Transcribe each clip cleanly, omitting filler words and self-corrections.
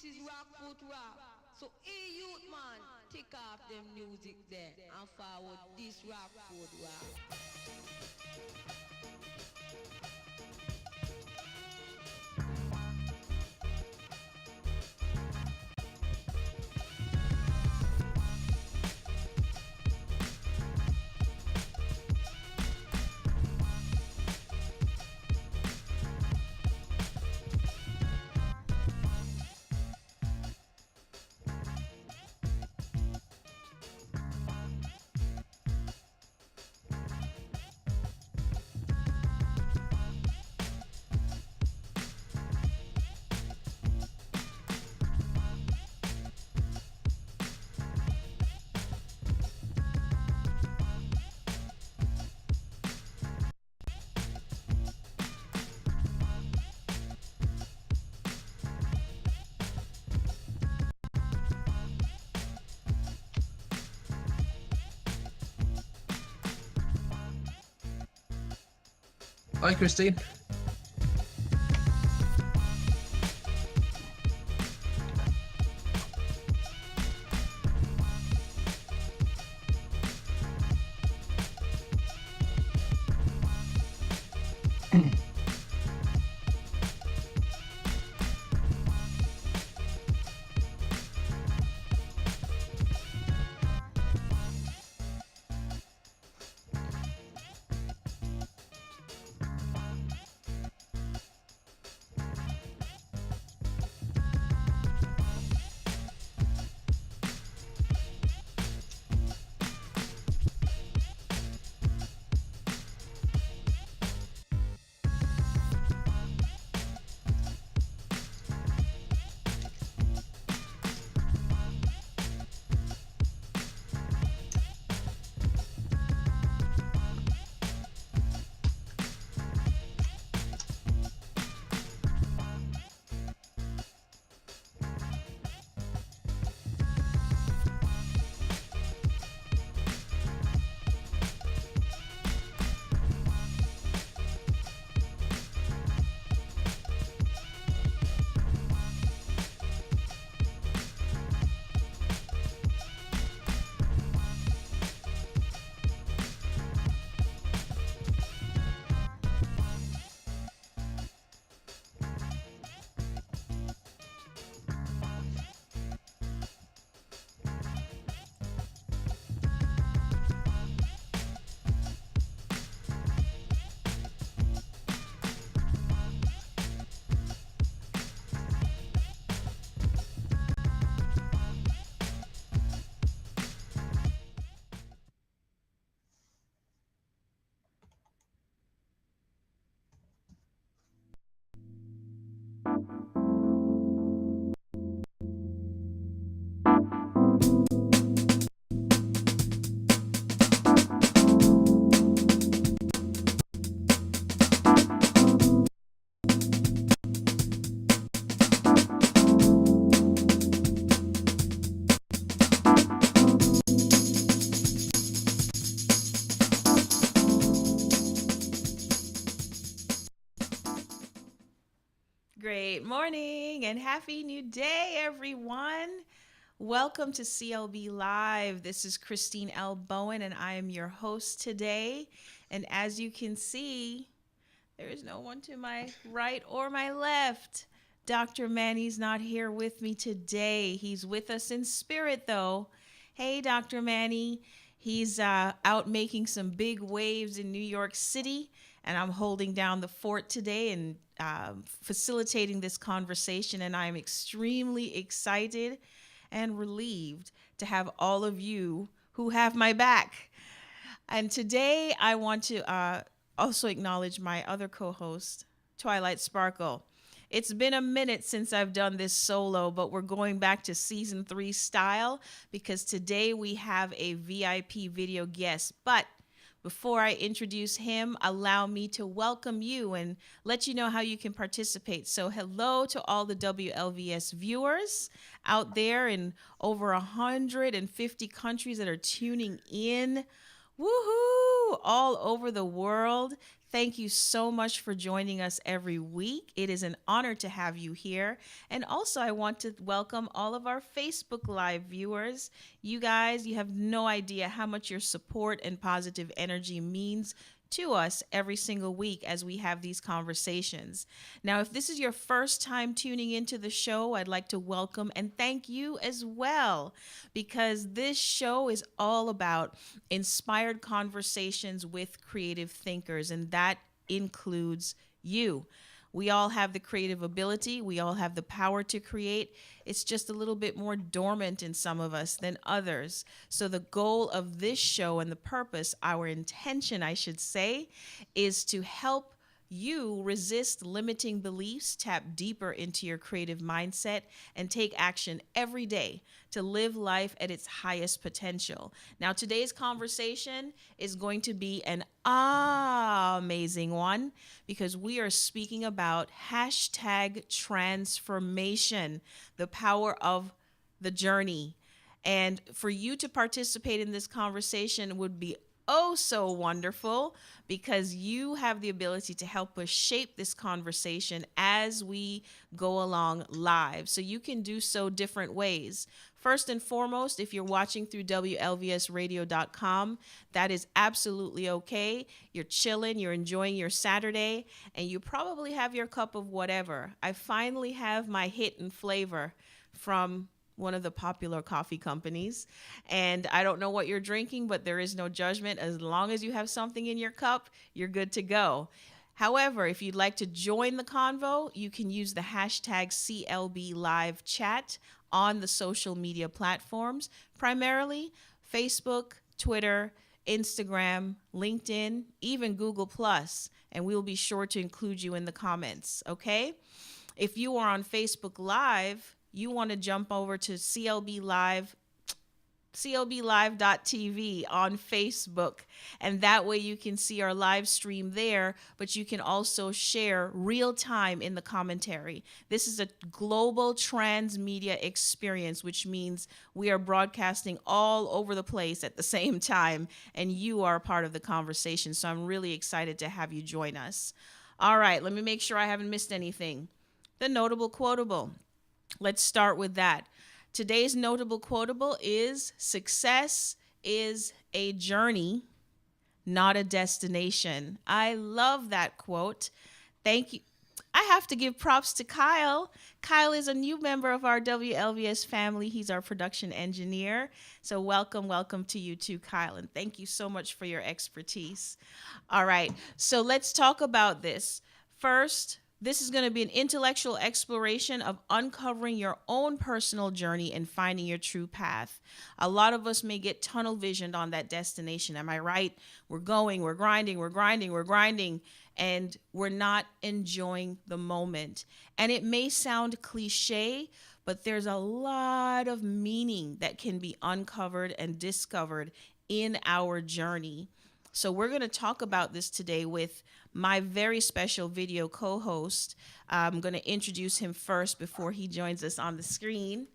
This is Rockfoot Rock. So, hey youth man, take off them music there and forward this Rockfoot Rock. Hi, Christine. Great morning and happy new day, everyone. Welcome to CLB Live. This is Christine L. Bowen, and I am your host today. And as you can see, there is no one to my right or my left. Dr. Manny's not here with me today. He's with us in spirit, though. Hey, Dr. Manny. He's out making some big waves in New York City, and I'm holding down the fort today and facilitating this conversation. And I'm extremely excited and relieved to have all of you who have my back. And today I want to also acknowledge my other co-host, Twilight Sparkle. It's been a minute since I've done this solo, but we're going back to season 3 style because today we have a VIP video guest. But before I introduce him, allow me to welcome you and let you know how you can participate. So hello to all the WLVS viewers out there in over 150 countries that are tuning in. Woohoo! All over the world. Thank you so much for joining us every week. It is an honor to have you here. And also, I want to welcome all of our Facebook Live viewers. You guys, you have no idea how much your support and positive energy means to us every single week as we have these conversations. Now, if this is your first time tuning into the show, I'd like to welcome and thank you as well, because this show is all about inspired conversations with creative thinkers, and that includes you. We all have the creative ability. We all have the power to create. It's just a little bit more dormant in some of us than others. So the goal of this show and the purpose, our intention, I should say, is to help you resist limiting beliefs, tap deeper into your creative mindset, and take action every day to live life at its highest potential. Now, today's conversation is going to be an amazing one because we are speaking about hashtag transformation, the power of the journey. And for you to participate in this conversation would be oh so wonderful, because you have the ability to help us shape this conversation as we go along live. So you can do so different ways. First and foremost, if you're watching through WLVSradio.com, that is absolutely okay. You're chilling, you're enjoying your Saturday, and you probably have your cup of whatever. I finally have my hit and flavor from one of the popular coffee companies. And I don't know what you're drinking, but there is no judgment. As long as you have something in your cup, you're good to go. However, if you'd like to join the convo, you can use the hashtag CLB Live Chat on the social media platforms, primarily Facebook, Twitter, Instagram, LinkedIn, even Google+, and we'll be sure to include you in the comments, okay? If you are on Facebook Live, you want to jump over to CLB Live, clblive.tv on Facebook, and that way you can see our live stream there, but you can also share real time in the commentary. This is a global transmedia experience, which means we are broadcasting all over the place at the same time, and you are a part of the conversation, so I'm really excited to have you join us. All right, let me make sure I haven't missed anything. The notable quotable. Let's start with that. Today's notable quotable is success is a journey, not a destination. I love that quote. Thank you. I have to give props to Kyle. Kyle is a new member of our WLVS family. He's our production engineer. So welcome to you too, Kyle. And thank you so much for your expertise. All right. So let's talk about this. First, this is going to be an intellectual exploration of uncovering your own personal journey and finding your true path. A lot of us may get tunnel visioned on that destination. Am I right? We're going, we're grinding, and we're not enjoying the moment. And it may sound cliche, but there's a lot of meaning that can be uncovered and discovered in our journey. So we're going to talk about this today with my very special video co-host. I'm going to introduce him first before he joins us on the screen.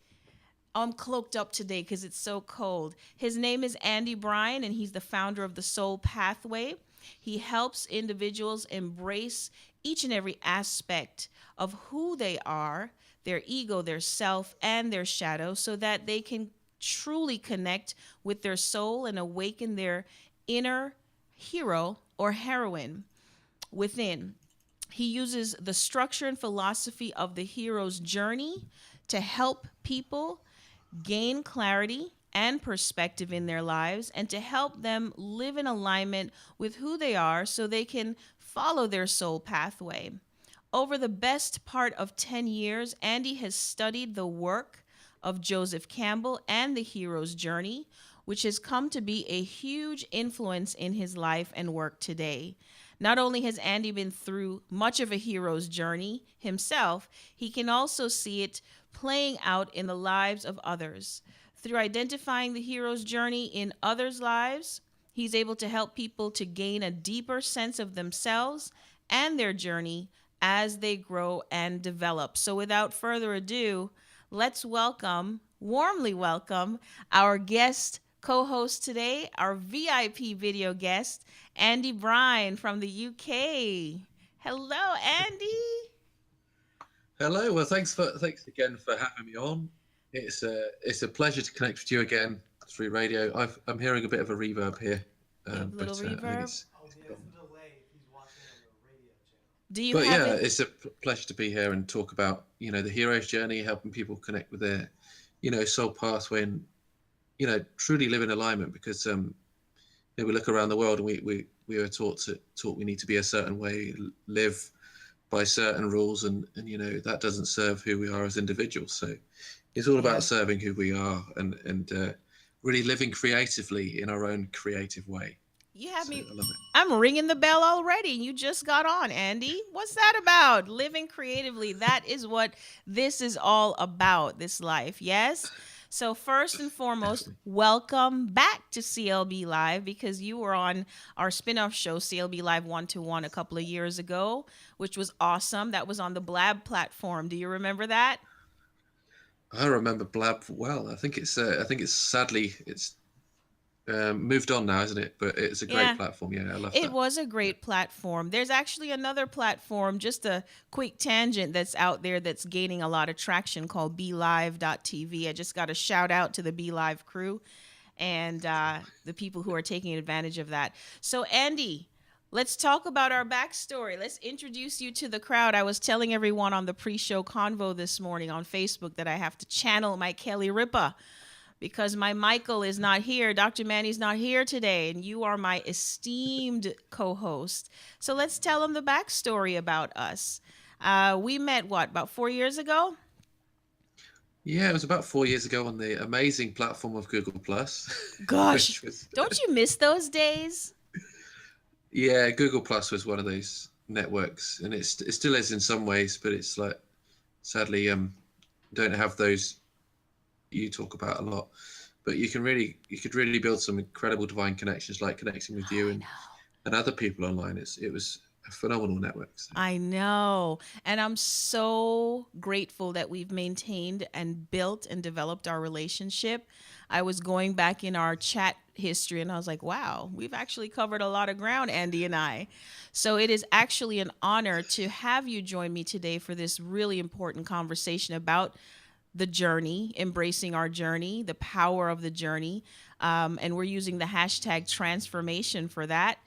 I'm cloaked up today because it's so cold. His name is Andy Bryan, and he's the founder of the Soul Pathway. He helps individuals embrace each and every aspect of who they are, their ego, their self, and their shadow, so that they can truly connect with their soul and awaken their inner hero or heroine within. He uses the structure and philosophy of the hero's journey to help people gain clarity and perspective in their lives, and to help them live in alignment with who they are so they can follow their soul pathway. Over the best part of 10 years, Andy has studied the work of Joseph Campbell and the hero's journey, which has come to be a huge influence in his life and work today. Not only has Andy been through much of a hero's journey himself, he can also see it playing out in the lives of others. Through identifying the hero's journey in others' lives, he's able to help people to gain a deeper sense of themselves and their journey as they grow and develop. So without further ado, let's warmly welcome our guest co-host today, our VIP video guest, Andy Bryan from the UK. Hello, Andy. Hello. Well, thanks again for having me on. It's a pleasure to connect with you again through radio. I'm hearing a bit of a reverb here, You have a little but I think reverb. it's gone. Do you But have yeah, it? it's a pleasure to be here and talk about the hero's journey, helping people connect with their soul pathway and truly live in alignment. Because we look around the world and we are taught we need to be a certain way, live by certain rules, and that doesn't serve who we are as individuals. So it's all Yeah. about serving who we are and really living creatively in our own creative way. You have So me. I love it. I'm ringing the bell already. You just got on, Andy. What's that about? Living creatively. That is what this is all about, this life. Yes? So, first and foremost, Definitely. welcome back to CLB Live because you were on our spin off show, CLB Live 1-to-1, a couple of years ago, which was awesome. That was on the Blab platform. Do you remember that? I remember Blab well. I think it's sadly it's moved on now, isn't it? But it's a great Yeah. platform. Yeah, I love It that. was a Yeah. great platform. There's actually another platform, just a quick tangent that's out there that's gaining a lot of traction called BeLive.tv. I just got a shout out to the BeLive crew and the people who are taking advantage of that. So, Andy, let's talk about our backstory. Let's introduce you to the crowd. I was telling everyone on the pre show convo this morning on Facebook that I have to channel my Kelly Ripa because my Michael is not here. Dr. Manny's not here today, and you are my esteemed co host. So let's tell them the backstory about us. We met, what, about 4 years ago? Yeah, it was about 4 years ago on the amazing platform of Google Plus, Gosh, which was don't you miss those days? yeah, Google Plus was one of those networks, and it still is in some ways, but it's like sadly don't have those you talk about a lot. But you could really build some incredible divine connections, like connecting with you I know. and other people online. It was a phenomenal network. So. I know. And I'm so grateful that we've maintained and built and developed our relationship. I was going back in our chat history and I was like, wow, we've actually covered a lot of ground, Andy and I. So it is actually an honor to have you join me today for this really important conversation about the journey, embracing our journey, the power of the journey. And we're using the hashtag transformation for that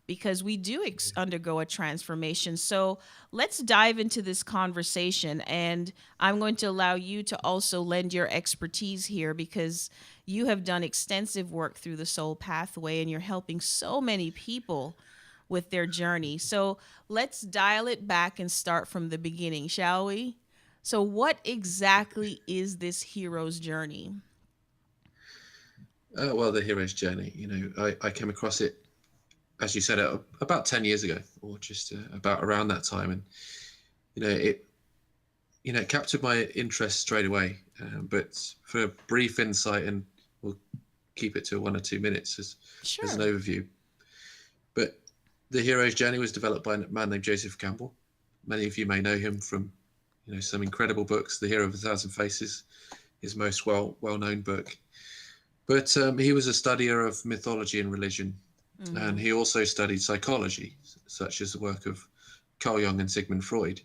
because we do undergo a transformation. So let's dive into this conversation. And I'm going to allow you to also lend your expertise here because you have done extensive work through the soul pathway and you're helping so many people with their journey. So let's dial it back and start from the beginning, shall we? So, what exactly is this hero's journey? Well, the hero's journey. I came across it, as you said, about 10 years ago, or just about around that time, and it it captured my interest straight away. But for a brief insight, and we'll keep it to 1 or 2 minutes as an Sure. overview. But the hero's journey was developed by a man named Joseph Campbell. Many of you may know him from some incredible books. The Hero of a Thousand Faces, his most well-known book. But he was a studier of mythology and religion, and Mm-hmm. he also studied psychology, such as the work of Carl Jung and Sigmund Freud,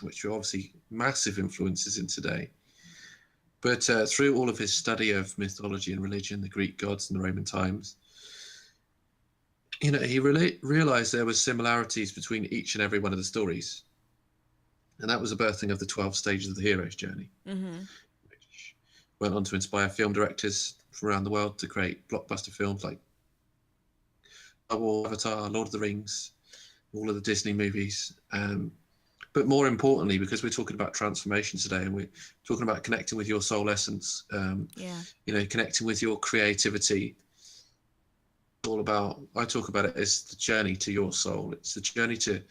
which are obviously massive influences in today. But through all of his study of mythology and religion, the Greek gods and the Roman times, he realized there was similarities between each and every one of the stories. And that was the birthing of the 12 stages of the hero's journey, Mm-hmm. which went on to inspire film directors from around the world to create blockbuster films like Star Wars, Avatar, Lord of the Rings, all of the Disney movies. But more importantly, because we're talking about transformation today and we're talking about connecting with your soul essence, Yeah. connecting with your creativity, I talk about it as the journey to your soul. It's the journey to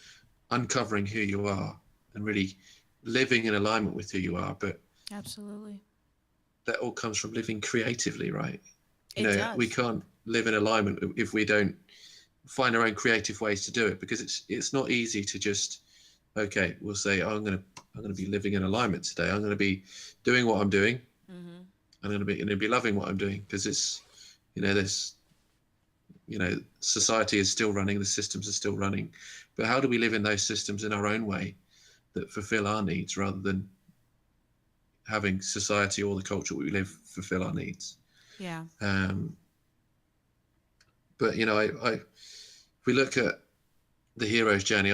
uncovering who you are and really living in alignment with who you are. But Absolutely. that all comes from living creatively, right? It We does. can't live in alignment if we don't find our own creative ways to do it, because it's not easy to just, okay, we'll say, oh, I'm gonna be living in alignment today. I'm gonna be doing what I'm doing. Mm-hmm. I'm gonna be loving what I'm doing, because There's, society is still running, the systems are still running, but how do we live in those systems in our own way that fulfill our needs rather than having society or the culture we live fulfill our needs? Yeah. But if we look at the hero's journey,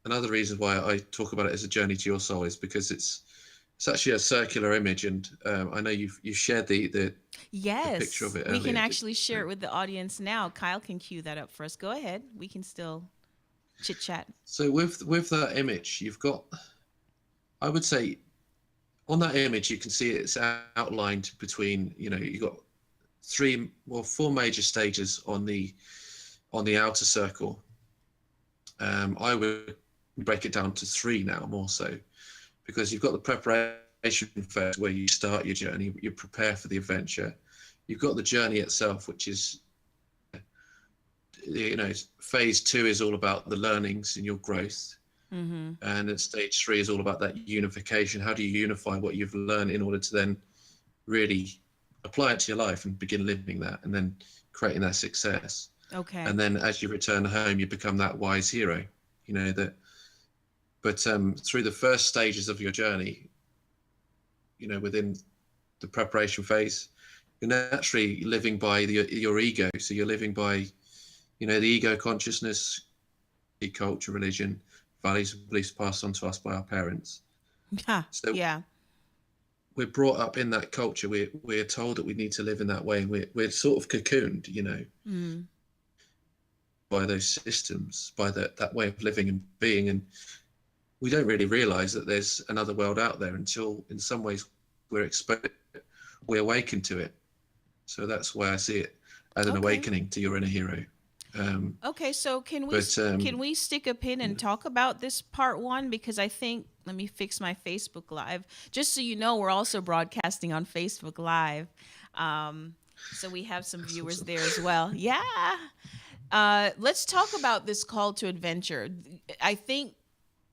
another reason why I talk about it as a journey to your soul is because it's actually a circular image, and I know you shared the picture of Yes, it we can earlier. actually share it with the audience now. Kyle can cue that up for us. Go ahead. We can still chit chat. So with that image, you've got, I would say, on that image you can see it's outlined between, you've got four major stages on the outer circle. I would break it down to three now, more so, because you've got the preparation phase where you start your journey, you prepare for the adventure. You've got the journey itself, which is, phase 2 is all about the learnings and your growth. Mm-hmm. And then stage 3 is all about that unification. How do you unify what you've learned in order to then really apply it to your life and begin living that, and then creating that success? Okay. And then as you return home, you become that wise hero, but through the first stages of your journey, within the preparation phase, you're naturally living by your ego. So you're living by, the ego consciousness, the culture, religion, values and beliefs passed on to us by our parents. So yeah. We're brought up in that culture. We're told that we need to live in that way, and we're sort of cocooned, Mm. by those systems, by that way of living and being. And we don't really realize that there's another world out there until, in some ways, we awaken to it. So that's why I see it as an awakening to your inner hero. Okay, so can we stick a pin and talk about this part 1? Because I think, let me fix my Facebook Live. Just so you know, we're also broadcasting on Facebook Live. So we have some viewers there as well. Yeah. Let's talk about this call to adventure. I think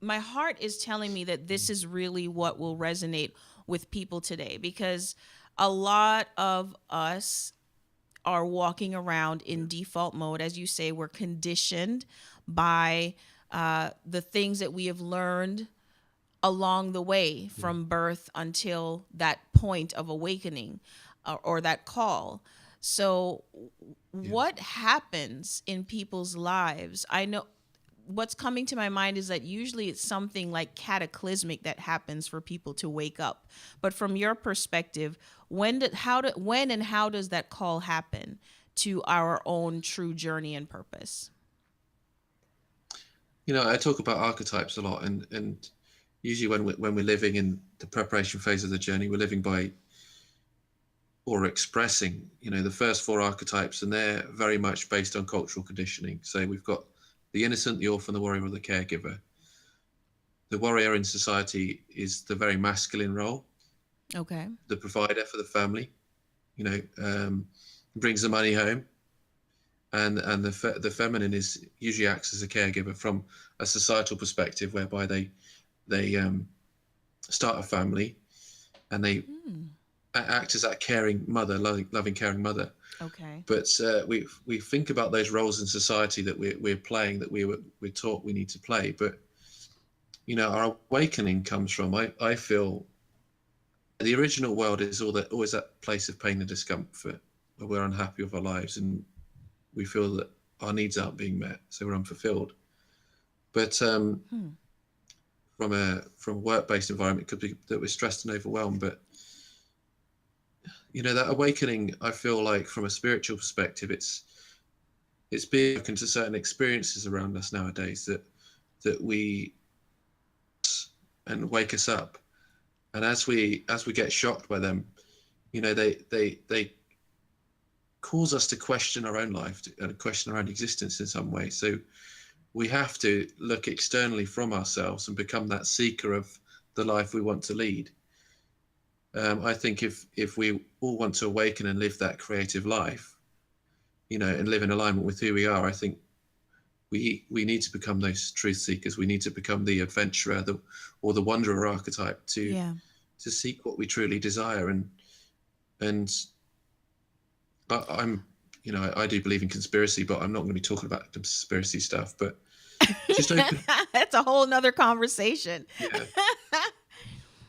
my heart is telling me that this is really what will resonate with people today, because a lot of us are walking around in default mode. As you say, we're conditioned by the things that we have learned along the way from birth until that point of awakening, or that call. So what happens in people's lives? I know what's coming to my mind is that usually it's something like cataclysmic that happens for people to wake up. But from your perspective, when and how does that call happen to our own true journey and purpose? I talk about archetypes a lot, and usually when we're living in the preparation phase of the journey, we're living by, or expressing, the first 4 archetypes, and they're very much based on cultural conditioning. So we've got the innocent, the orphan, the warrior, or the caregiver. The warrior in society is the very masculine role. Okay. The provider for the family, brings the money home, and the feminine is usually acts as a caregiver from a societal perspective, whereby they start a family, and they act as that caring mother, loving caring mother. Okay. But we think about those roles in society that we're playing, that we're taught we need to play. But our awakening comes from, I feel, the original world is always that place of pain and discomfort, where we're unhappy with our lives and we feel that our needs aren't being met, so we're unfulfilled. But from a work-based environment, it could be that we're stressed and overwhelmed. But that awakening, I feel like, from a spiritual perspective, it's being open to certain experiences around us nowadays that we and wake us up. And as we get shocked by them, they cause us to question our own life, and question our own existence in some way. So we have to look externally from ourselves and become that seeker of the life we want to lead. I think if we all want to awaken and live that creative life, and live in alignment with who we are, I think we need to become those truth seekers. We need to become the adventurer, or the wanderer archetype, to seek what we truly desire. And I'm, I do believe in conspiracy, but I'm not going to be talking about conspiracy stuff. But just open, That's a whole nother conversation. yeah.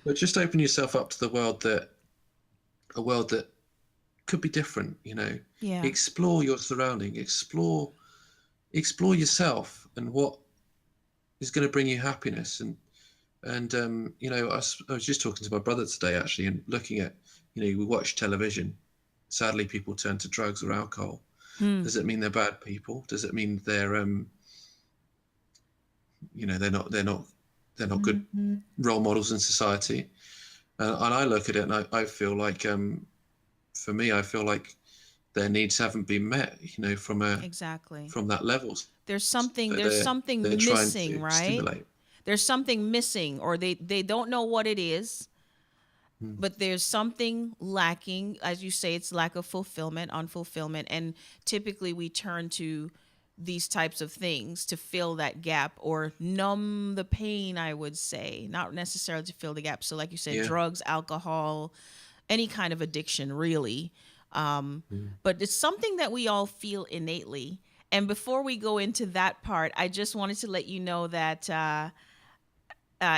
But just open yourself up to a world that could be different. Yeah. Explore your surrounding, explore yourself, and what is going to bring you happiness. I was just talking to my brother today actually, and looking at, we watch television. Sadly, people turn to drugs or alcohol. Hmm. Does it mean they're bad people? Does it mean they're they're not good Mm-hmm. role models in society? And I look at it and I feel like, for me, I feel like their needs haven't been met, Exactly. from that level. There's So they're something trying missing, to right? stimulate. There's something missing, or they don't know what it is, Mm. but there's something lacking. As you say, it's lack of fulfillment, unfulfillment, and typically we turn to these types of things to fill that gap or numb the pain, I would say, not necessarily to fill the gap. So like you said, Yeah. drugs, alcohol, any kind of addiction, really. Mm. But it's something that we all feel innately. And before we go into that part, I just wanted to let you know that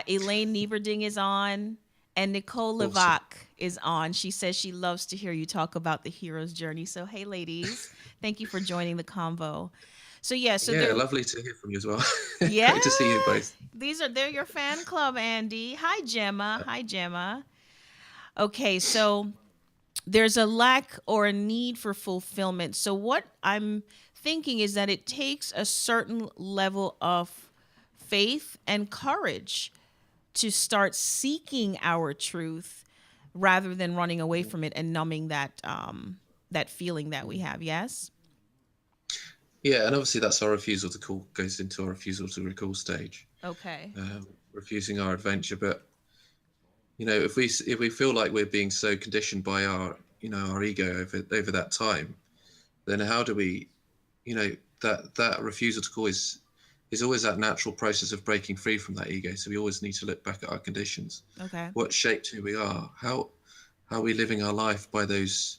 Elaine Nieberding is on and Nicole Awesome. Levac is on. She says she loves to hear you talk about the hero's journey. So, hey, ladies, thank you for joining the convo. So, yeah, so Yeah, they're, lovely to hear from you as well. yeah, Great to see you both. they're your fan club, Andy. Hi, Gemma. Hi, Gemma. Okay, so there's a lack or a need for fulfillment. So what I'm thinking is that it takes a certain level of faith and courage to start seeking our truth rather than running away from it and numbing that feeling that we have. Yes. Yeah, and obviously that's our refusal to call, goes into our refusal to recall stage, Okay. refusing our adventure. But if we feel like we're being so conditioned by our ego over that time, then how do we, that refusal to call is always that natural process of breaking free from that ego. So we always need to look back at our conditions. Okay. What shaped who we are? How are we living our life by those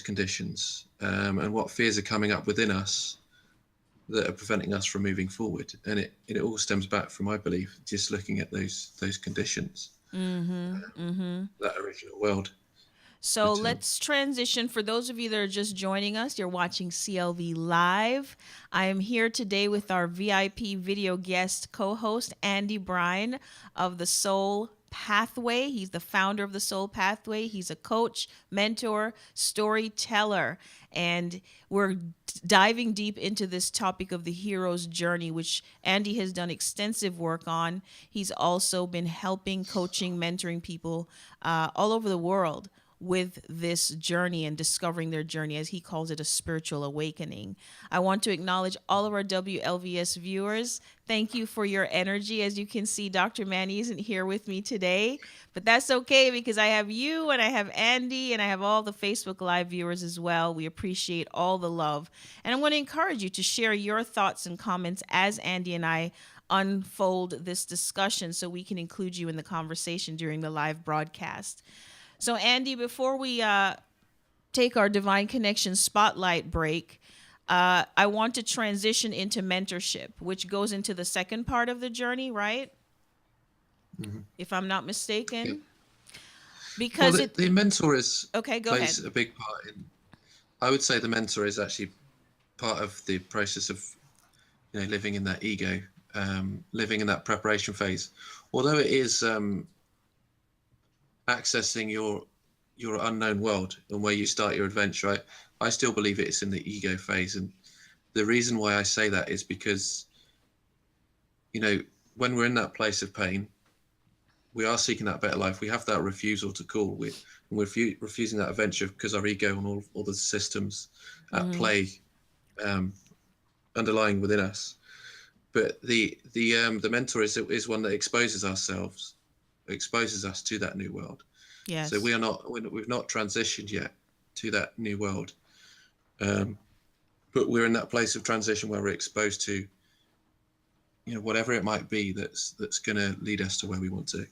conditions? And what fears are coming up within us that are preventing us from moving forward? And it all stems back from, I believe, just looking at those conditions, Mm-hmm. Mm-hmm. that original world. So But let's transition. For those of you that are just joining us, you're watching CLV Live. I am here today with our VIP video guest co-host, Andy Bryan of the Soul Pathway. He's the founder of the Soul Pathway. He's a coach, mentor, storyteller. And we're diving deep into this topic of the hero's journey, which Andy has done extensive work on. He's also been helping, coaching, mentoring people all over the world with this journey and discovering their journey, as he calls it, a spiritual awakening. I want to acknowledge all of our WLVS viewers. Thank you for your energy. As you can see, Dr. Manny isn't here with me today, but that's okay because I have you and I have Andy and I have all the Facebook Live viewers as well. We appreciate all the love. And I want to encourage you to share your thoughts and comments as Andy and I unfold this discussion so we can include you in the conversation during the live broadcast. So, Andy, before we take our Divine Connection spotlight break, I want to transition into mentorship, which goes into the second part of the journey, right? Mm-hmm. If I'm not mistaken. Yeah. Because well, the mentor okay, go plays ahead. a big part in. I would say the mentor is actually part of the process of living in that ego, living in that preparation phase. Although it is accessing your unknown world and where you start your adventure, I still believe it's in the ego phase. And the reason why I say that is because when we're in that place of pain, we are seeking that better life. We have that refusal to call. We're refusing that adventure because our ego and all the systems at play underlying within us. But the mentor is one that exposes us to that new world. Yes. So we've not transitioned yet to that new world, but we're in that place of transition where we're exposed to whatever it might be that's going to lead us to where we want to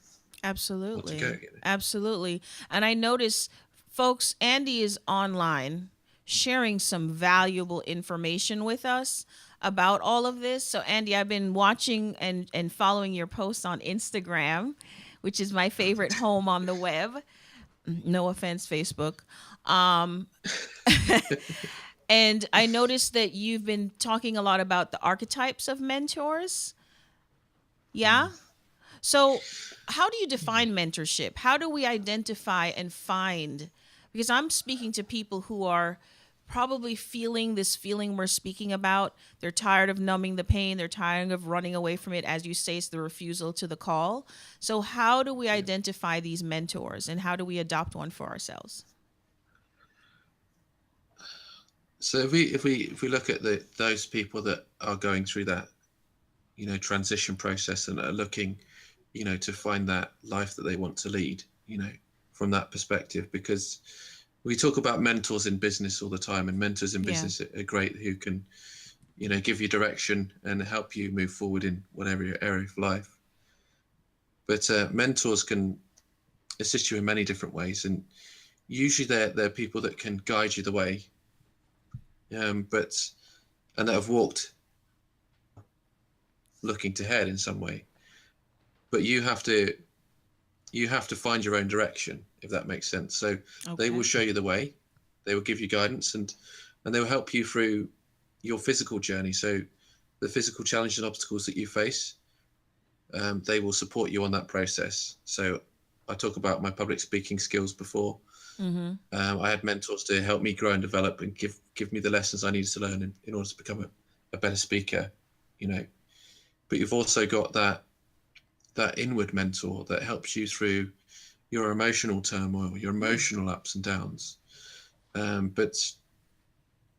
Absolutely. go. Absolutely. And I notice Folks, Andy is online sharing some valuable information with us about all of this. So, Andy, I've been watching and following your posts on Instagram, which is my favorite home on the web. No offense, Facebook. Um, and I noticed that you've been talking a lot about the archetypes of mentors. Yeah. So, how do you define mentorship? How do we identify and find? Because I'm speaking to people who are probably feeling this feeling we're speaking about. They're tired of numbing the pain. They're tired of running away from it. As you say, it's the refusal to the call. So, how do we identify these mentors, and how do we adopt one for ourselves? So if we look at those people that are going through that, transition process and are looking, to find that life that they want to lead, from that perspective, because we talk about mentors in business all the time, and mentors in business are great, who can, give you direction and help you move forward in whatever your area of life. But mentors can assist you in many different ways, and usually they're people that can guide you the way, and that have walked looking to head in some way. But you have to find your own direction, if that makes sense. So they will show you the way, they will give you guidance, and they will help you through your physical journey. So the physical challenges and obstacles that you face, they will support you on that process. So I talk about my public speaking skills before. I had mentors to help me grow and develop and give me the lessons I needed to learn in order to become a better speaker, But you've also got that inward mentor that helps you through your emotional turmoil, your emotional ups and downs. But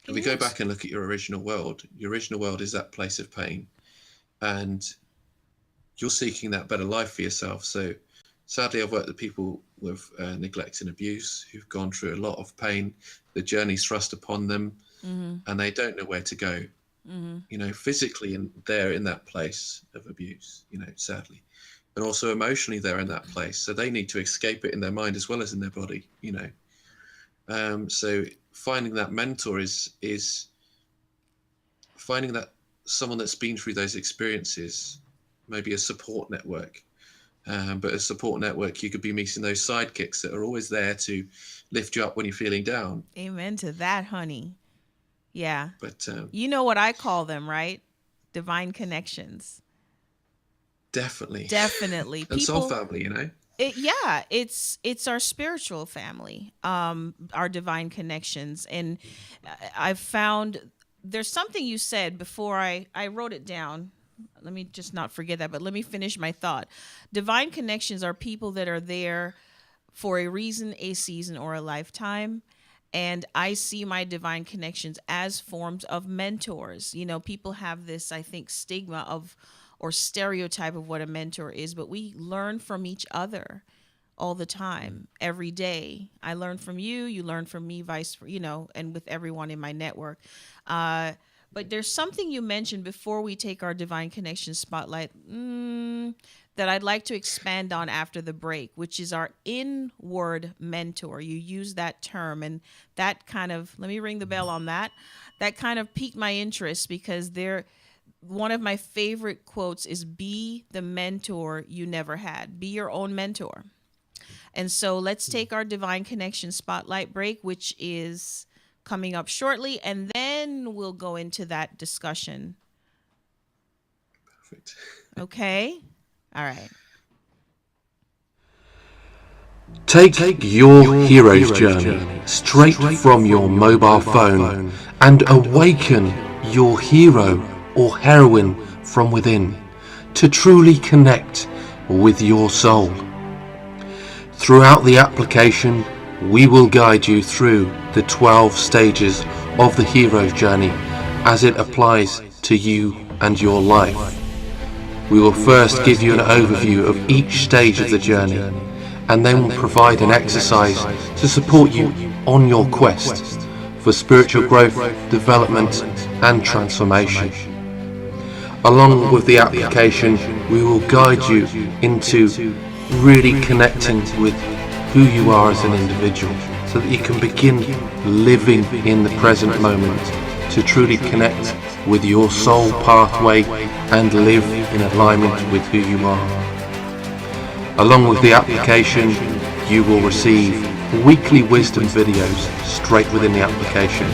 if we go back and look at your original world is that place of pain, and you're seeking that better life for yourself. So sadly, I've worked with people with neglect and abuse who've gone through a lot of pain. The journey's thrust upon them, and they don't know where to go. Physically, and they're in that place of abuse, sadly, and also emotionally they're in that place. So they need to escape it in their mind as well as in their body. So finding that mentor is finding that someone that's been through those experiences, maybe a support network. But a support network, you could be meeting those sidekicks that are always there to lift you up when you're feeling down. Amen to that, honey. Yeah. But you know what I call them, right? Divine connections. Definitely. And soul family, it's our spiritual family, our divine connections. And I've found there's something you said before I wrote it down. Let me just not forget that, but let me finish my thought. Divine connections are people that are there for a reason, a season, or a lifetime. And I see my divine connections as forms of mentors. People have this, I think, stigma of or stereotype of what a mentor is, but we learn from each other all the time, every day. I learn from you, you learn from me, and with everyone in my network. But there's something you mentioned before we take our divine connection spotlight that I'd like to expand on after the break, which is our inward mentor. You use that term, and that kind of, let me ring the bell on that. That kind of piqued my interest, because one of my favorite quotes is, be the mentor you never had. Be your own mentor. And so let's take our divine connection spotlight break, which is coming up shortly, and then we'll go into that discussion. Perfect. Okay? All right. Take your hero's journey straight from your mobile phone and awaken your hero or heroine from within to truly connect with your soul. Throughout the application, we will guide you through the 12 stages of the hero's journey as it applies to you and your life. We will first give you an overview of each stage of the journey, and then we'll provide an exercise to support you on your quest for spiritual growth, development and transformation. Along with the application, we will guide you into really connecting with who you are as an individual, so that you can begin living in the present moment to truly connect with your soul pathway and live in alignment with who you are. Along with the application, you will receive weekly wisdom videos straight within the application,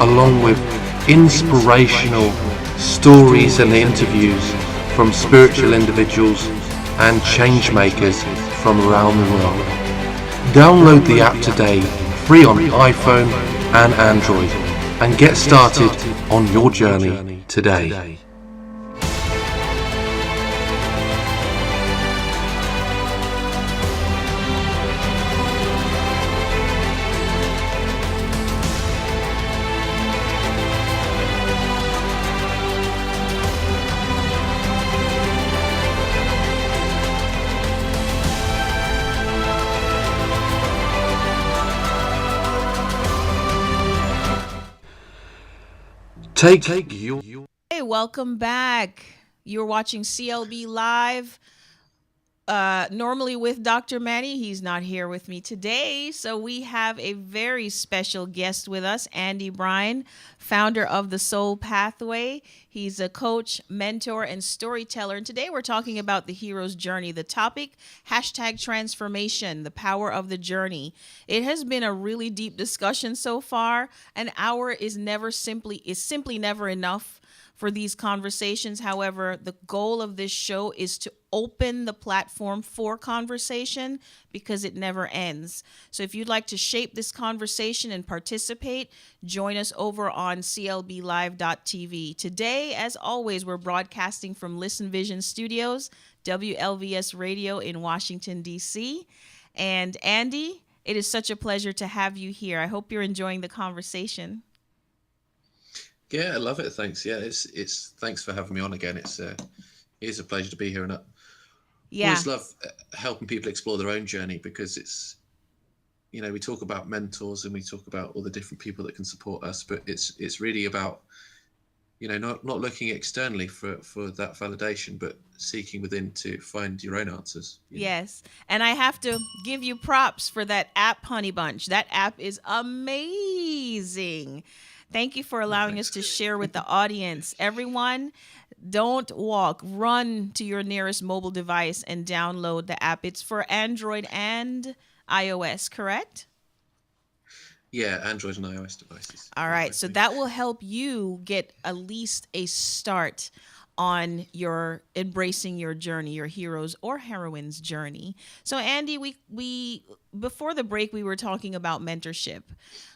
along with inspirational stories and interviews from spiritual individuals and change makers from around the world. Download the app today, free on iPhone and Android, and get started on your journey today. Take your... Hey, welcome back. You're watching CLB Live. Normally with Dr. Manny, he's not here with me today. So we have a very special guest with us, Andy Bryan, founder of the Soul Pathway. He's a coach, mentor, and storyteller. And today we're talking about the hero's journey. The topic, #transformation, the power of the journey. It has been a really deep discussion so far. An hour is simply never enough for these conversations. However, the goal of this show is to open the platform for conversation because it never ends. So if you'd like to shape this conversation and participate, join us over on clblive.tv. Today, as always, we're broadcasting from Listen Vision Studios, WLVS Radio in Washington, D.C. And Andy, it is such a pleasure to have you here. I hope you're enjoying the conversation. Yeah, I love it. Thanks. Yeah, it's thanks for having me on again. It is a pleasure to be here, and I always love helping people explore their own journey, because it's, we talk about mentors and we talk about all the different people that can support us, but it's really about, not looking externally for that validation, but seeking within to find your own answers. Yes. And I have to give you props for that app, Honey Bunch. That app is amazing. Thank you for allowing us to share with the audience. Everyone, don't walk. Run to your nearest mobile device and download the app. It's for Android and iOS, correct? Yeah, Android and iOS devices. All right. So that will help you get at least a start on your embracing your journey, your hero's or heroine's journey. So Andy, we before the break, we were talking about mentorship.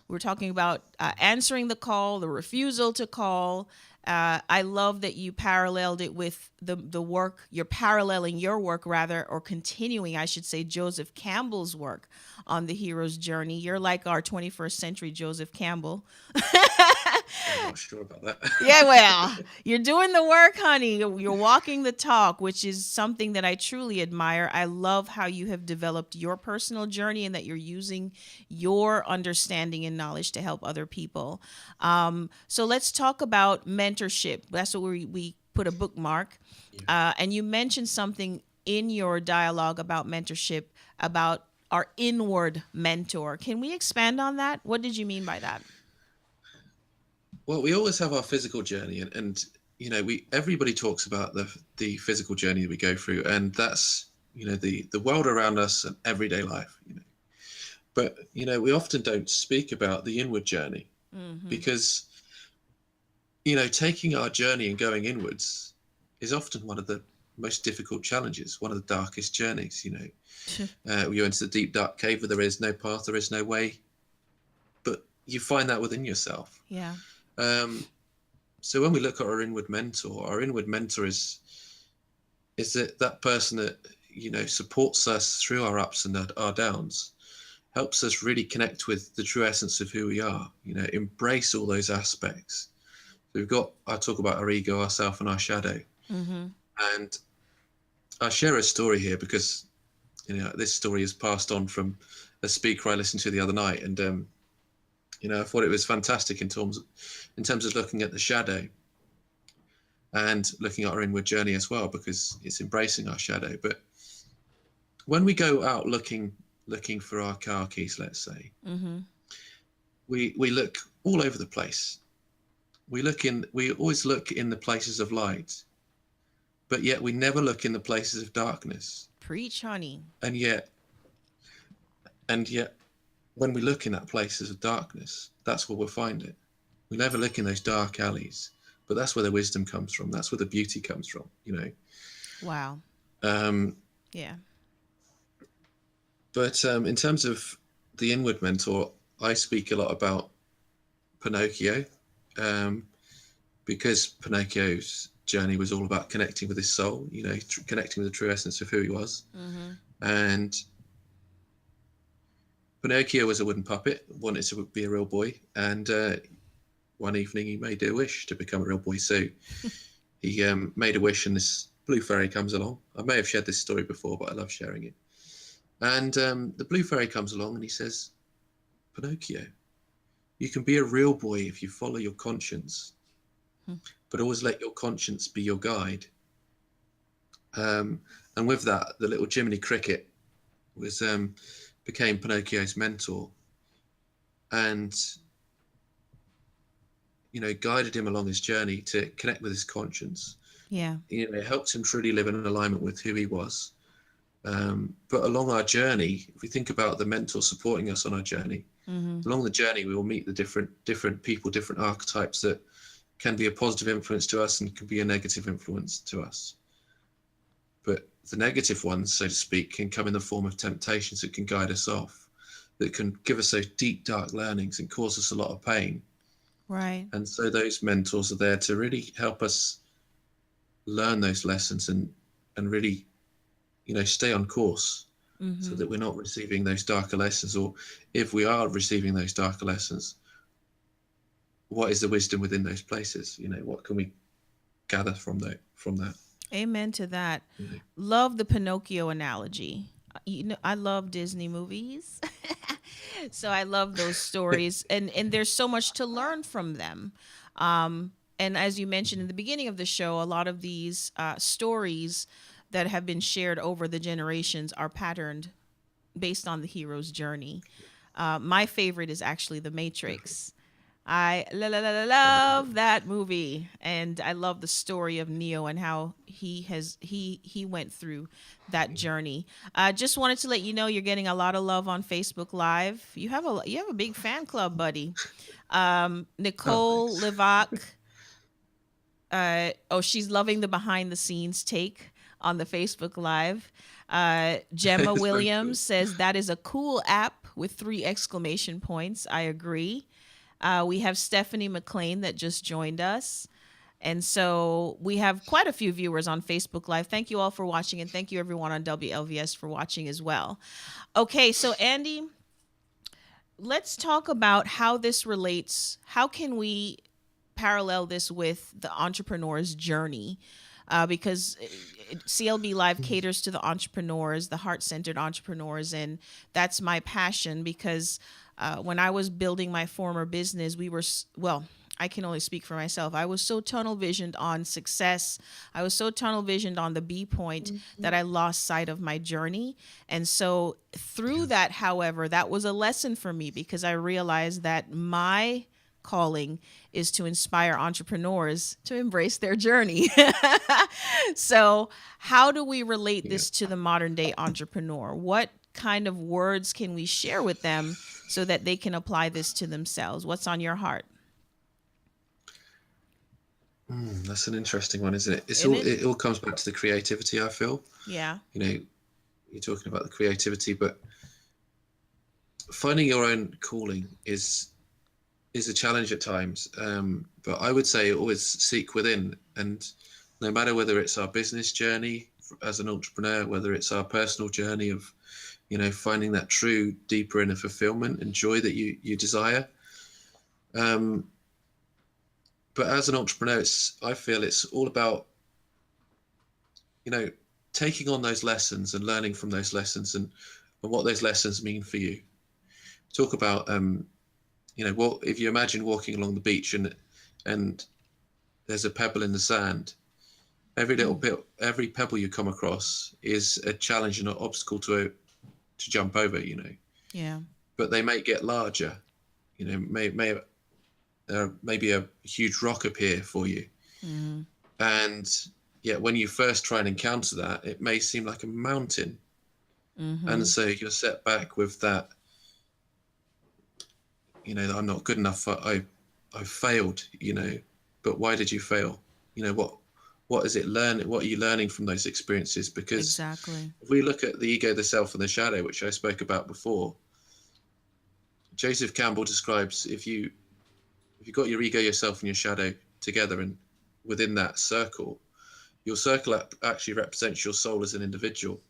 We were talking about answering the call, the refusal to call. I love that you paralleled it with the work. You're paralleling your work, rather, or continuing, I should say, Joseph Campbell's work on the hero's journey. You're like our 21st century Joseph Campbell. I'm not sure about that. Yeah, well, you're doing the work, honey. You're walking the talk, which is something that I truly admire. I love how you have developed your personal journey and that you're using your understanding and knowledge to help other people. So let's talk about mentorship. That's what we put a bookmark. Yeah. And you mentioned something in your dialogue about mentorship, about our inward mentor. Can we expand on that? What did you mean by that? Well, we always have our physical journey, and everybody talks about the physical journey that we go through, and that's the world around us and everyday life. But we often don't speak about the inward journey, because taking our journey and going inwards is often one of the most difficult challenges, one of the darkest journeys. You enter the deep dark cave where there is no path, there is no way, but you find that within yourself. Yeah. So when we look at our inward mentor is that person that supports us through our ups and our downs, helps us really connect with the true essence of who we are, embrace all those aspects. So I talk about our ego, our self, and our shadow. And I share a story here because this story is passed on from a speaker I listened to the other night, and I thought it was fantastic in terms of looking at the shadow and looking at our inward journey as well, because it's embracing our shadow. But when we go out looking looking for our car keys, let's say, Mm-hmm. we look all over the place. We always look in the places of light, but yet we never look in the places of darkness. Preach, honey. And yet when we look in that places of darkness, that's where we'll find it. We never look in those dark alleys, but that's where the wisdom comes from. That's where the beauty comes from, you know. Wow. Um, Yeah. but in terms of the inward mentor, I speak a lot about Pinocchio, because Pinocchio's journey was all about connecting with his soul, you know, connecting with the true essence of who he was. Mm-hmm. And Pinocchio was a wooden puppet, wanted to be a real boy, and one evening he made a wish to become a real boy. So he made a wish, and this blue fairy comes along. I may have shared this story before, but I love sharing it. And the blue fairy comes along and he says, Pinocchio, you can be a real boy if you follow your conscience, but always let your conscience be your guide. And with that, the little Jiminy Cricket was became Pinocchio's mentor, and you know, guided him along his journey to connect with his conscience. Yeah. You know, it helped him truly live in alignment with who he was. But along our journey, if we think about the mentor supporting us on our journey, along the journey, we will meet the different people, different archetypes that can be a positive influence to us and can be a negative influence to us. But the negative ones, so to speak, can come in the form of temptations that can guide us off, that can give us those deep, dark learnings and cause us a lot of pain. Right. And so those mentors are there to really help us learn those lessons and really, you know, stay on course, so that we're not receiving those darker lessons. Or if we are receiving those darker lessons, what is the wisdom within those places? You know, what can we gather from that? Amen to that. Mhm. Love the Pinocchio analogy. You know, I love Disney movies. So I love those stories, and there's so much to learn from them. And as you mentioned in the beginning of the show, a lot of these stories that have been shared over the generations are patterned based on the hero's journey. My favorite is actually The Matrix. I love that movie, and I love the story of Neo and how he went through that journey. Just wanted to let you know you're getting a lot of love on Facebook Live. You have a big fan club, buddy. Nicole Livac. She's loving the behind the scenes take on the Facebook Live. Gemma It's very Williams cool. says that is a cool app with 3 exclamation points. I agree. We have Stephanie McLean that just joined us. And so we have quite a few viewers on Facebook Live. Thank you all for watching, and thank you everyone on WLVS for watching as well. Okay, so Andy, let's talk about how this relates. How can we parallel this with the entrepreneur's journey? Because CLB Live caters to the entrepreneurs, the heart-centered entrepreneurs, and that's my passion because when I was building my former business, I can only speak for myself. I was so tunnel visioned on success. I was so tunnel visioned on the B point that I lost sight of my journey. And so through that, however, that was a lesson for me because I realized that my calling is to inspire entrepreneurs to embrace their journey. So how do we relate this to the modern day entrepreneur? What kind of words can we share with them so that they can apply this to themselves? What's on your heart? That's an interesting one, isn't it? Isn't it? It all comes back to the creativity, I feel. Yeah. You know, you're talking about the creativity, but finding your own calling is a challenge at times. But I would say always seek within, and no matter whether it's our business journey as an entrepreneur, whether it's our personal journey of, you know, finding that true deeper inner fulfillment and joy that you desire. But as an entrepreneur, I feel it's all about, you know, taking on those lessons and learning from those lessons and what those lessons mean for you. Talk about, you know, if you imagine walking along the beach and there's a pebble in the sand, every little bit, every pebble you come across is a challenge and an obstacle to jump over, Yeah. but they may get larger, maybe a huge rock appear for you. Mm-hmm. And yet when you first try and encounter that, it may seem like a mountain. Mm-hmm. And so you're set back with that, I'm not good enough. I failed, but why did you fail? What is it learn? What are you learning from those experiences? Because Exactly. if we look at the ego, the self, and the shadow, which I spoke about before, Joseph Campbell describes if you've got your ego, yourself, and your shadow together, and within that circle, your circle actually represents your soul as an individual.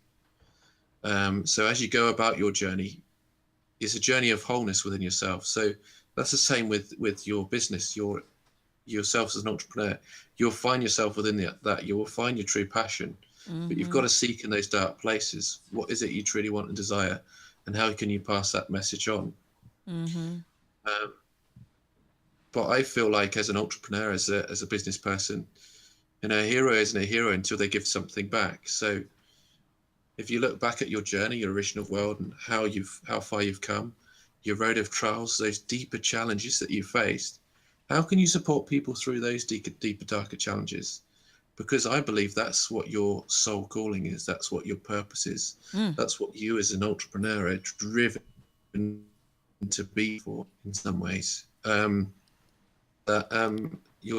So as you go about your journey, it's a journey of wholeness within yourself. So that's the same with your business, yourself as an entrepreneur. You'll find yourself within that. You will find your true passion, but you've got to seek in those dark places. What is it you truly want and desire, and how can you pass that message on? Mm-hmm. But I feel like as an entrepreneur, as a business person, a hero isn't a hero until they give something back. So if you look back at your journey, your original world, and how far you've come, your road of trials, those deeper challenges that you faced, how can you support people through those deeper, darker challenges? Because I believe that's what your soul calling is. That's what your purpose is. That's what you as an entrepreneur are driven to be for in some ways. Your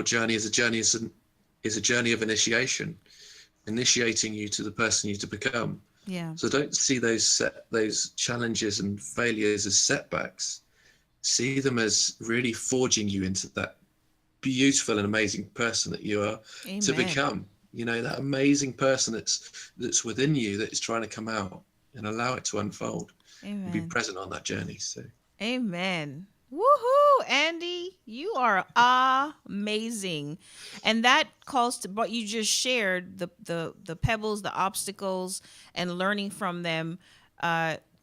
journey is a journey of initiation, initiating you to the person you to become. Yeah. So don't see those challenges and failures as setbacks. See them as really forging you into that beautiful and amazing person that you are to Amen. become. That amazing person that's within you that is trying to come out, and allow it to unfold. Amen. And be present on that journey. So Amen. Woohoo, Andy, you are amazing. And that calls to what you just shared, the pebbles, the obstacles, and learning from them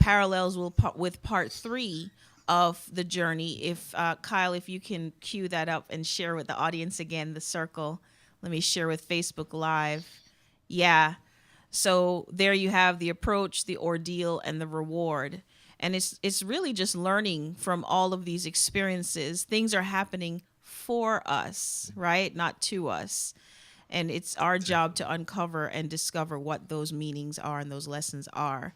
parallels with part 3 of the journey. If Kyle, if you can cue that up and share with the audience again, the circle. Let me share with Facebook Live. Yeah. So there you have the approach, the ordeal, and the reward. And it's really just learning from all of these experiences. Things are happening for us, right? Not to us. And it's our job to uncover and discover what those meanings are and those lessons are.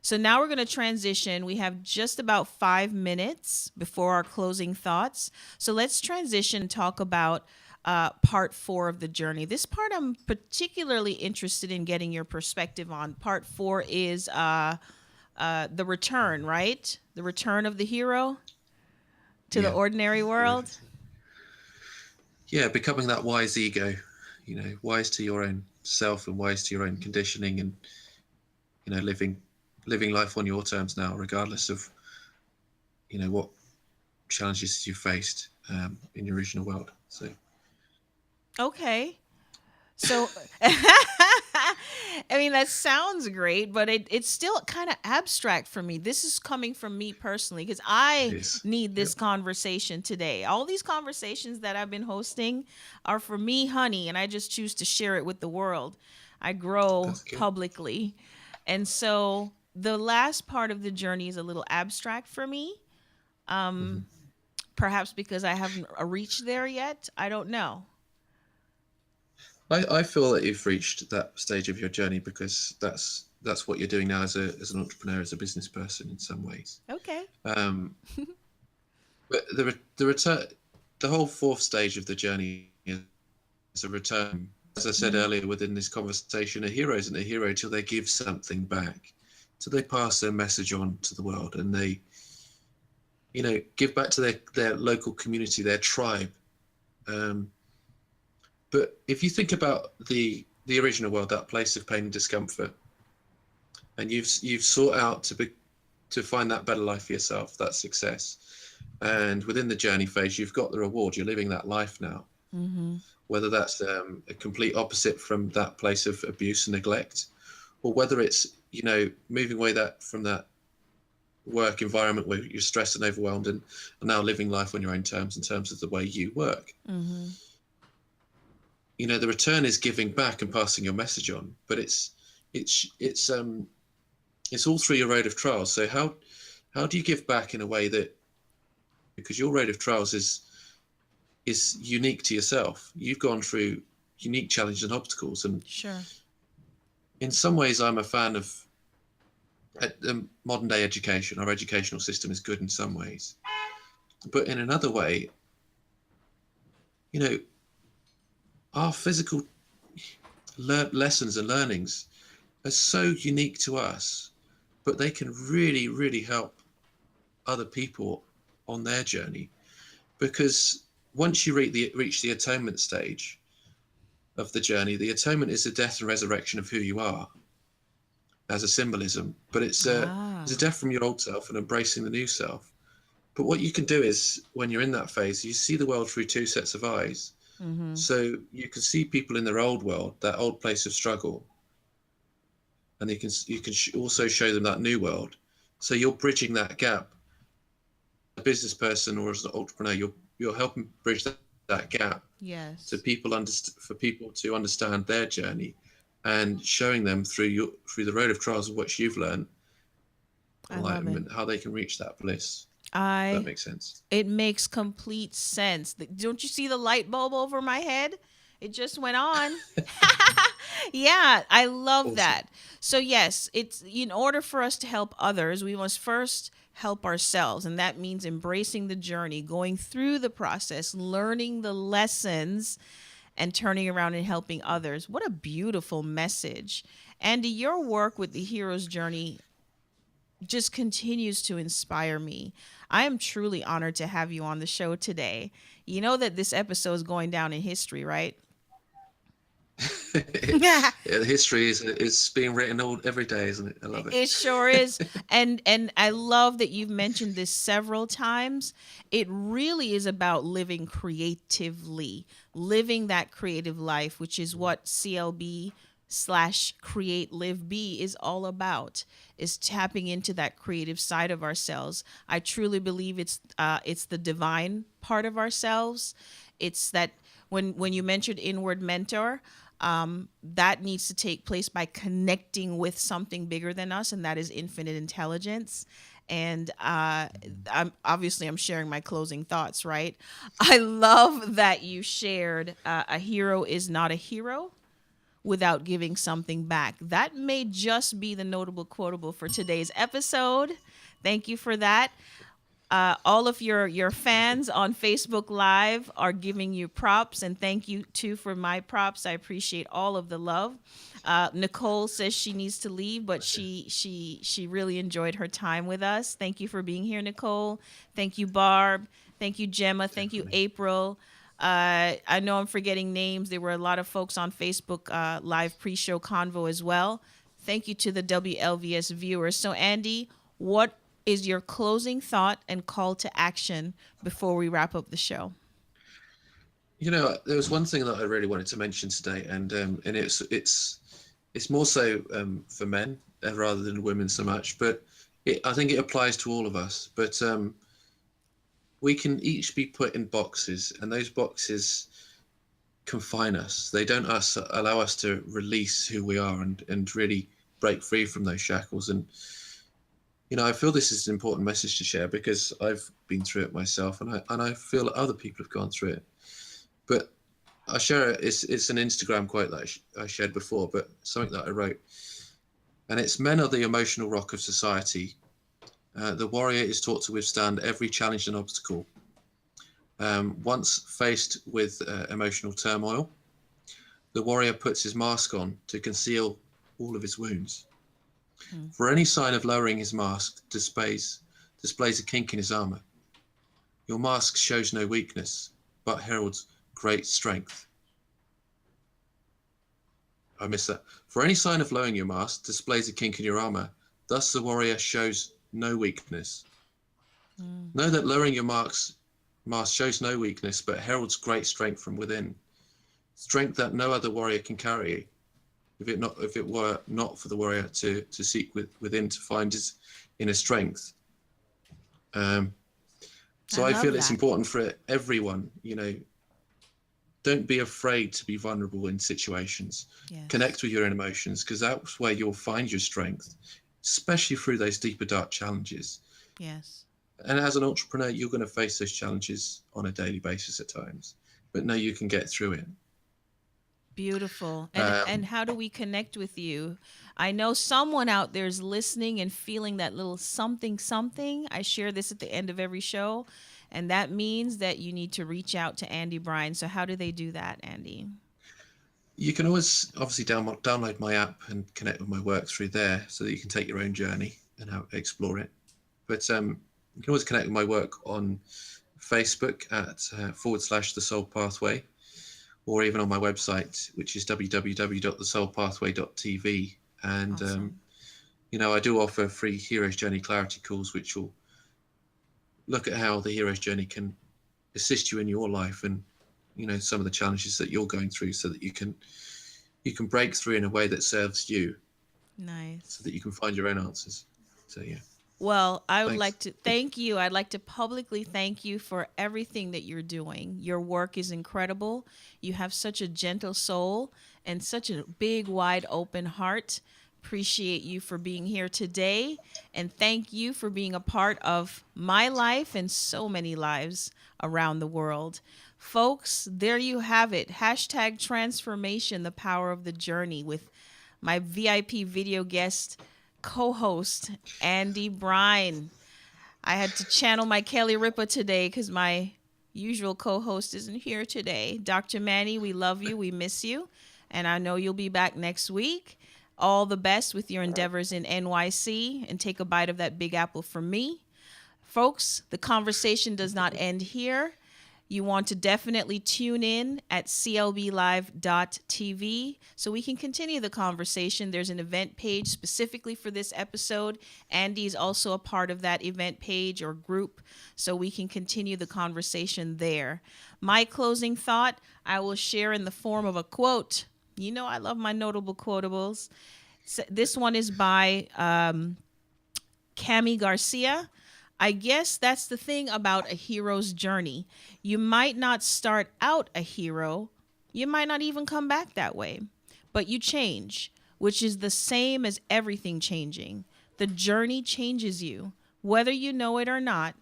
So now we're going to transition. We have just about 5 minutes before our closing thoughts. So let's transition and talk about part 4 of the journey. This part I'm particularly interested in getting your perspective on. Part 4 is the return, right? The return of the hero to the ordinary world. Yeah, becoming that wise ego, wise to your own self and wise to your own conditioning, and living life on your terms now, regardless of what challenges you faced in your original world. So okay, so I mean, that sounds great, but it's still kind of abstract for me. This is coming from me personally, because I need this conversation today. All these conversations that I've been hosting are for me, honey, and I just choose to share it with the world. I grow publicly. And so the last part of the journey is a little abstract for me. Perhaps because I haven't reached there yet. I don't know. I feel that you've reached that stage of your journey because that's what you're doing now as an entrepreneur, as a business person in some ways. Okay. But the return, the whole 4th stage of the journey is a return. As I said earlier within this conversation, a hero isn't a hero till they give something back, till they pass their message on to the world, and they, give back to their local community, their tribe. But if you think about the original world, that place of pain and discomfort, and you've sought out to find that better life for yourself, that success, and within the journey phase, you've got the reward. You're living that life now. Mm-hmm. Whether that's a complete opposite from that place of abuse and neglect, or whether it's moving away from that work environment where you're stressed and overwhelmed, and now living life on your own terms in terms of the way you work. Mm-hmm. The return is giving back and passing your message on, but it's it's all through your road of trials. So how do you give back in a way that, because your road of trials is unique to yourself. You've gone through unique challenges and obstacles, and Sure. in some ways, I'm a fan of modern day education. Our educational system is good in some ways, but in another way, our physical lessons and learnings are so unique to us, but they can really, really help other people on their journey. Because once you reach the atonement stage of the journey, the atonement is the death and resurrection of who you are as a symbolism, but it's a death from your old self and embracing the new self. But what you can do is, when you're in that phase, you see the world through two sets of eyes. Mm-hmm. So you can see people in their old world, that old place of struggle, and you can also show them that new world. So you're bridging that gap. A business person or as an entrepreneur, you're helping bridge that gap. Yes. To people for people to understand their journey, and showing them through the road of trials of what you've learned, enlightenment, how they can reach that bliss. That makes sense. It makes complete sense. Don't you see the light bulb over my head? It just went on. Yeah, I love Awesome. that. So yes, it's in order for us to help others, we must first help ourselves, and that means embracing the journey, going through the process, learning the lessons, and turning around and helping others. What a beautiful message. Andy, your work with the hero's journey just continues to inspire me. I am truly honored to have you on the show today. You know that this episode is going down in history, right? Yeah, the history is being written every day, isn't it? I love it. It sure is. And I love that you've mentioned this several times. It really is about living creatively, living that creative life, which is what CLB / Create Live Be is all about, is tapping into that creative side of ourselves. I truly believe it's the divine part of ourselves. It's that when you mentioned inward mentor, that needs to take place by connecting with something bigger than us, and that is infinite intelligence. And I'm sharing my closing thoughts, right? I love that you shared a hero is not a hero without giving something back. That may just be the notable quotable for today's episode. Thank you for that. All of your fans on Facebook Live are giving you props, and thank you too for my props. I appreciate all of the love. Nicole says she needs to leave, but she really enjoyed her time with us. Thank you for being here, Nicole. Thank you, Barb. Thank you, Gemma. Thank you, April. I know I'm forgetting names. There were a lot of folks on Facebook Live pre-show convo as well. Thank you to the WLVS viewers. So, Andy, what is your closing thought and call to action before we wrap up the show? There was one thing that I really wanted to mention today, and it's more so for men rather than women so much, but I think it applies to all of us. But we can each be put in boxes, and those boxes confine us. They don't allow us to release who we are and really break free from those shackles. And I feel this is an important message to share because I've been through it myself, and I feel that other people have gone through it. But I share it. It's an Instagram quote that I shared before, but something that I wrote, and it's: men are the emotional rock of society. The warrior is taught to withstand every challenge and obstacle. Once faced with emotional turmoil, the warrior puts his mask on to conceal all of his wounds. For any sign of lowering his mask displays a kink in his armor. Your mask shows no weakness, but heralds great strength. I missed that. For any sign of lowering your mask displays a kink in your armor. Thus the warrior shows no weakness. Know that lowering your mask shows no weakness, but heralds great strength from within. Strength that no other warrior can carry. If it were not for the warrior to seek within to find his inner strength. So I feel it's important for everyone, don't be afraid to be vulnerable in situations. Yes. Connect with your emotions, because that's where you'll find your strength. especially through those deeper, dark challenges. Yes. And as an entrepreneur, you're going to face those challenges on a daily basis at times, but know you can get through it. Beautiful. And how do we connect with you? I know someone out there is listening and feeling that little something something. I share this at the end of every show, and that means that you need to reach out to Andy Bryan. So how do they do that, Andy? You can always obviously download my app and connect with my work through there, so that you can take your own journey and explore it. But you can always connect with my work on Facebook at / The Soul Pathway, or even on my website, which is www.thesoulpathway.tv. And Awesome. I do offer free Hero's Journey Clarity calls, which will look at how the Hero's Journey can assist you in your life, and some of the challenges that you're going through, so that you can break through in a way that serves you, Nice. so that you can find your own answers. So yeah. Well, I would Thanks. like to thank you. I'd like to publicly thank you for everything that you're doing. Your work is incredible. You have such a gentle soul and such a big, wide open heart. Appreciate you for being here today. And thank you for being a part of my life and so many lives around the world. Folks, there you have it. Hashtag transformation, the power of the journey, with my VIP video guest co-host, Andy Bryan. I had to channel my Kelly Ripa today because my usual co-host isn't here today. Dr. Manny, we love you. We miss you. And I know you'll be back next week. All the best with your endeavors in NYC, and take a bite of that Big Apple from me. Folks, the conversation does not end here. You want to definitely tune in at clblive.tv so we can continue the conversation. There's an event page specifically for this episode. Andy is also a part of that event page or group, so we can continue the conversation there. My closing thought I will share in the form of a quote. You know I love my notable quotables. So this one is by Cami Garcia. I guess that's the thing about a hero's journey. You might not start out a hero. You might not even come back that way. But you change, which is the same as everything changing. The journey changes you, whether you know it or not,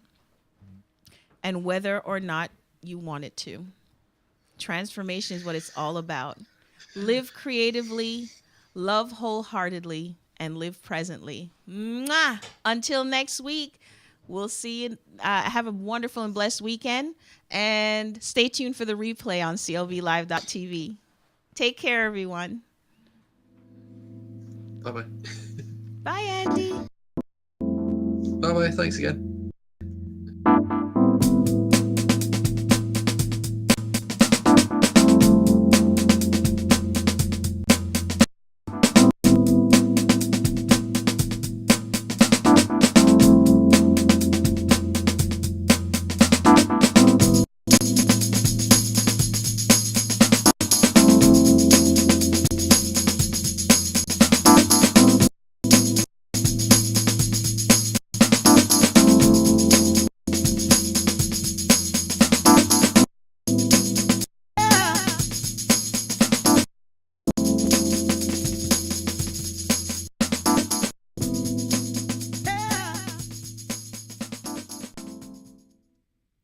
and whether or not you want it to. Transformation is what it's all about. Live creatively, love wholeheartedly, and live presently. Mwah! Until next week. We'll see you. Have a wonderful and blessed weekend. And stay tuned for the replay on clblive.tv. Take care, everyone. Bye-bye. Bye, Andy. Bye-bye. Thanks again.